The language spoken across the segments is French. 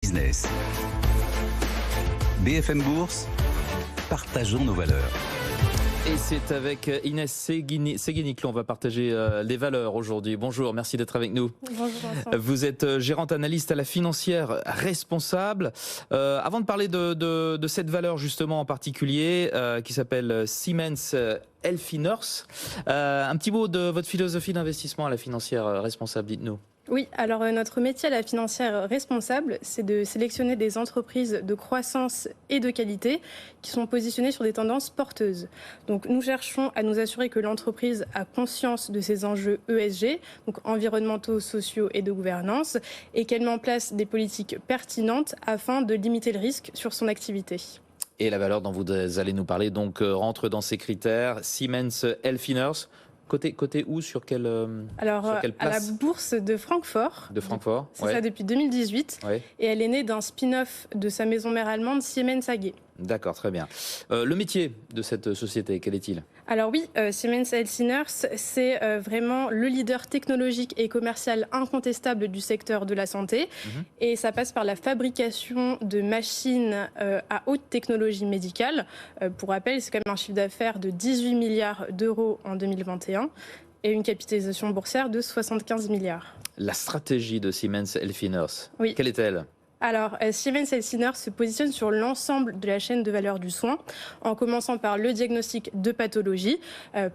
business. BFM Bourse, partageons nos valeurs. Et c'est avec Inès Seguini que l'on va partager les valeurs aujourd'hui. Bonjour, merci d'être avec nous. Bonjour Vincent. Vous êtes gérante analyste à la financière responsable. Avant de parler de cette valeur justement en particulier, qui s'appelle Siemens Healthineers, un petit mot de votre philosophie d'investissement à la financière responsable, dites-nous. Oui, alors notre métier à la financière responsable, c'est de sélectionner des entreprises de croissance et de qualité qui sont positionnées sur des tendances porteuses. Donc nous cherchons à nous assurer que l'entreprise a conscience de ses enjeux ESG, donc environnementaux, sociaux et de gouvernance, et qu'elle met en place des politiques pertinentes afin de limiter le risque sur son activité. Et la valeur dont vous allez nous parler donc rentre dans ces critères. Siemens Healthineers. Côté où, sur quelle Alors, place? à la bourse de Francfort. De Francfort, C'est ça depuis 2018. Ouais. Et elle est née d'un spin-off de sa maison mère allemande Siemens AG. D'accord, très bien. Le métier de cette société, quel est-il? Alors oui, Siemens Healthineers, c'est vraiment le leader technologique et commercial incontestable du secteur de la santé. Et ça passe par la fabrication de machines à haute technologie médicale. Pour rappel, c'est quand même un chiffre d'affaires de 18 milliards d'euros en 2021 et une capitalisation boursière de 75 milliards. La stratégie de Siemens Healthineers, Oui. Quelle est-elle? Alors, Siemens Healthineers se positionne sur l'ensemble de la chaîne de valeur du soin, en commençant par le diagnostic de pathologie,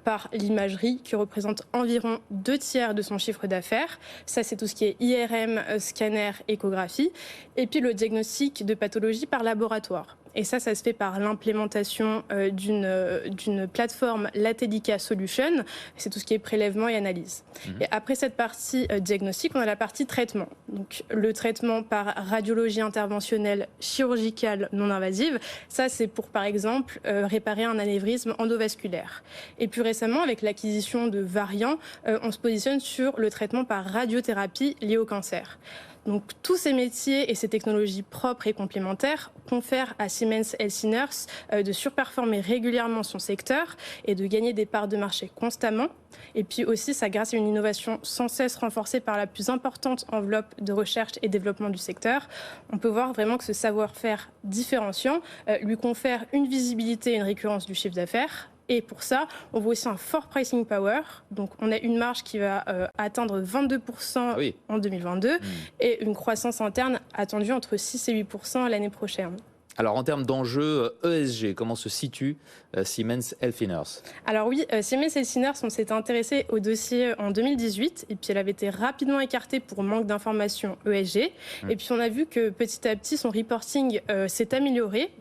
par l'imagerie qui représente environ 2/3 de son chiffre d'affaires. Ça, c'est tout ce qui est IRM, scanner, échographie. Et puis le diagnostic de pathologie par laboratoire. Et ça se fait par l'implémentation d'une plateforme Latelica Solution. C'est tout ce qui est prélèvement et analyse. Et après cette partie diagnostic, on a la partie traitement. Donc le traitement par radiologie interventionnelle chirurgicale non invasive. Ça, c'est pour, par exemple, réparer un anévrisme endovasculaire. Et plus récemment, avec l'acquisition de Variant, on se positionne sur le traitement par radiothérapie lié au cancer. Donc tous ces métiers et ces technologies propres et complémentaires confèrent à Siemens Healthineers de surperformer régulièrement son secteur et de gagner des parts de marché constamment. Et puis aussi, ça grâce à une innovation sans cesse renforcée par la plus importante enveloppe de recherche et développement du secteur. On peut voir vraiment que ce savoir-faire différenciant lui confère une visibilité et une récurrence du chiffre d'affaires. Et pour ça, on voit aussi un fort pricing power. Donc, on a une marge qui va atteindre 22% en 2022 et une croissance interne attendue entre 6 et 8% l'année prochaine. Alors, en termes d'enjeux ESG, comment se situe Siemens Healthineers? Alors oui, Siemens Healthineers, on s'était intéressé au dossier en 2018 et puis elle avait été rapidement écartée pour manque d'informations ESG. Et puis on a vu que petit à petit, son reporting s'est amélioré.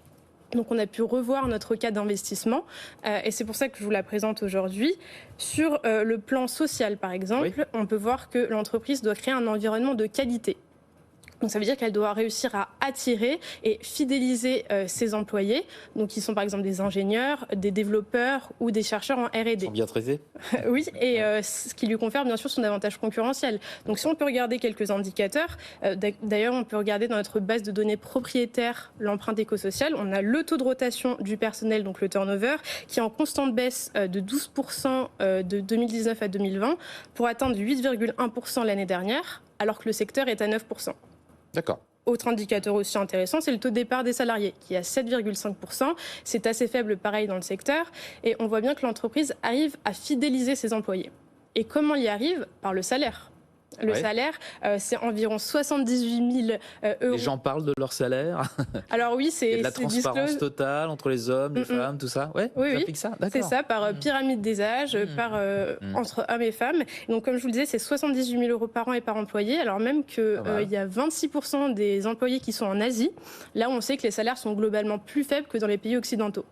Donc on a pu revoir notre cas d'investissement et c'est pour ça que je vous la présente aujourd'hui. Sur le plan social, par exemple, on peut voir que l'entreprise doit créer un environnement de qualité. Donc ça veut dire qu'elle doit réussir à attirer et fidéliser ses employés. Donc ils sont par exemple des ingénieurs, des développeurs ou des chercheurs en R&D. Ils sont bien traités? Oui, et ce qui lui confère bien sûr son avantage concurrentiel. Donc si on peut regarder quelques indicateurs, d'ailleurs on peut regarder dans notre base de données propriétaire l'empreinte écosociale. On a le taux de rotation du personnel, donc le turnover, qui est en constante baisse de 12% de 2019 à 2020 pour atteindre 8,1% l'année dernière, alors que le secteur est à 9%. D'accord. Autre indicateur aussi intéressant, c'est le taux de départ des salariés, qui est à 7,5%. C'est assez faible, pareil, dans le secteur. Et on voit bien que l'entreprise arrive à fidéliser ses employés. Et comment elle y arrive? Par le salaire. Le salaire, c'est environ 78 000 euros. Les gens parlent de leur salaire? Alors oui, c'est de la transparence totale entre les hommes, les femmes, tout ça? Oui, ça, c'est ça, par pyramide des âges, entre hommes et femmes. Donc comme je vous le disais, c'est 78 000 euros par an et par employé, alors même qu'il y a 26% des employés qui sont en Asie, là où on sait que les salaires sont globalement plus faibles que dans les pays occidentaux.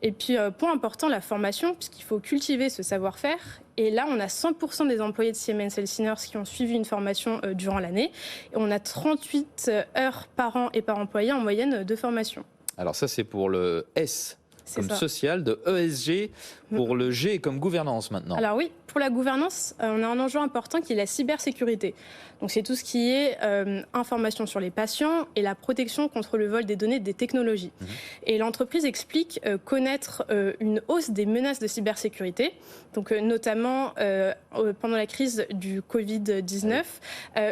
Et puis, point important, la formation, puisqu'il faut cultiver ce savoir-faire. Et là, on a 100% des employés de Siemens Healthineers qui ont suivi une formation durant l'année. Et on a 38 heures par an et par employé en moyenne de formation. Alors ça, c'est pour le S comme social, de ESG pour le G comme gouvernance maintenant. Alors oui, pour la gouvernance, on a un enjeu important qui est la cybersécurité. Donc c'est tout ce qui est information sur les patients et la protection contre le vol des données des technologies. Et l'entreprise explique connaître une hausse des menaces de cybersécurité. Donc notamment pendant la crise du Covid-19,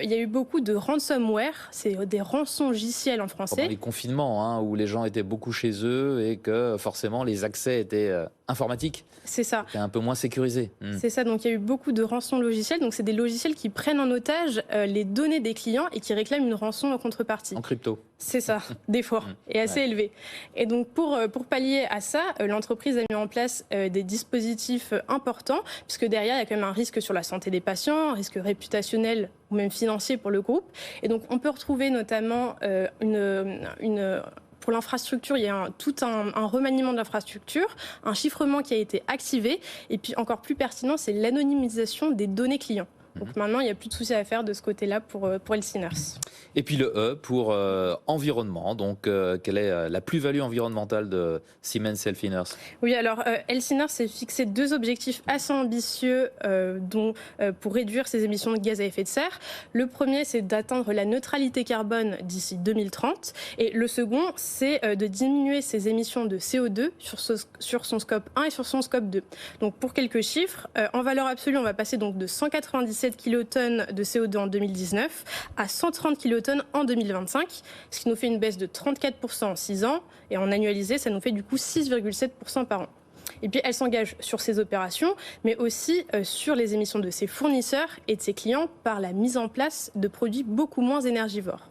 il y a eu beaucoup de ransomware, c'est des rançongiciels en français. Pendant les confinements, où les gens étaient beaucoup chez eux et que forcément les accès étaient informatiques. C'est ça. C'était un peu moins sécurisé. C'est ça, donc il y a eu beaucoup de rançons logiciels. Donc c'est des logiciels qui prennent en otage les données des clients et qui réclament une rançon en contrepartie. En crypto. C'est ça, des fois, et assez élevé. Et donc pour pallier à ça, l'entreprise a mis en place des dispositifs importants, puisque derrière il y a quand même un risque sur la santé des patients, un risque réputationnel ou même financier pour le groupe. Et donc on peut retrouver notamment pour l'infrastructure, il y a tout un remaniement de l'infrastructure, un chiffrement qui a été activé, et puis encore plus pertinent, c'est l'anonymisation des données clients. Donc maintenant, il n'y a plus de soucis à faire de ce côté-là pour Healthineers. Et puis le E pour environnement. Donc, quelle est la plus-value environnementale de Siemens Healthineers? Oui, alors Healthineers s'est fixé 2 objectifs assez ambitieux pour réduire ses émissions de gaz à effet de serre. Le premier, c'est d'atteindre la neutralité carbone d'ici 2030. Et le second, c'est de diminuer ses émissions de CO2 sur son scope 1 et sur son scope 2. Donc pour quelques chiffres, en valeur absolue, on va passer donc de 197 kilotonnes de CO2 en 2019 à 130 kilotonnes en 2025, ce qui nous fait une baisse de 34% en 6 ans. Et en annualisé, ça nous fait du coup 6,7% par an. Et puis elle s'engage sur ces opérations, mais aussi sur les émissions de ses fournisseurs et de ses clients par la mise en place de produits beaucoup moins énergivores.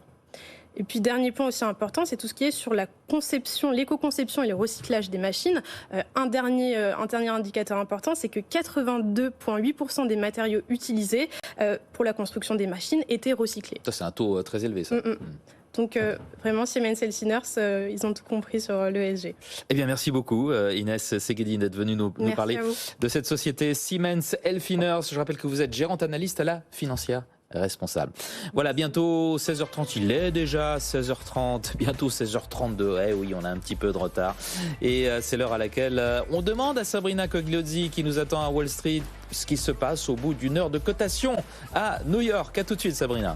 Et puis dernier point aussi important, c'est tout ce qui est sur la conception, l'éco-conception et le recyclage des machines. Un dernier indicateur important, c'est que 82,8% des matériaux utilisés pour la construction des machines étaient recyclés. Ça, c'est un taux très élevé, ça. Donc vraiment, Siemens Healthineers, ils ont tout compris sur l'ESG. Eh bien, merci beaucoup Inès Seguedine d'être venue nous parler de cette société Siemens Healthineers. Je rappelle que vous êtes gérante analyste à la Financière Responsable. Voilà, bientôt 16h30, il est déjà 16h30, bientôt 16h32, eh oui, on a un petit peu de retard. Et c'est l'heure à laquelle on demande à Sabrina Cogliozzi, qui nous attend à Wall Street, ce qui se passe au bout d'une heure de cotation à New York. À tout de suite, Sabrina.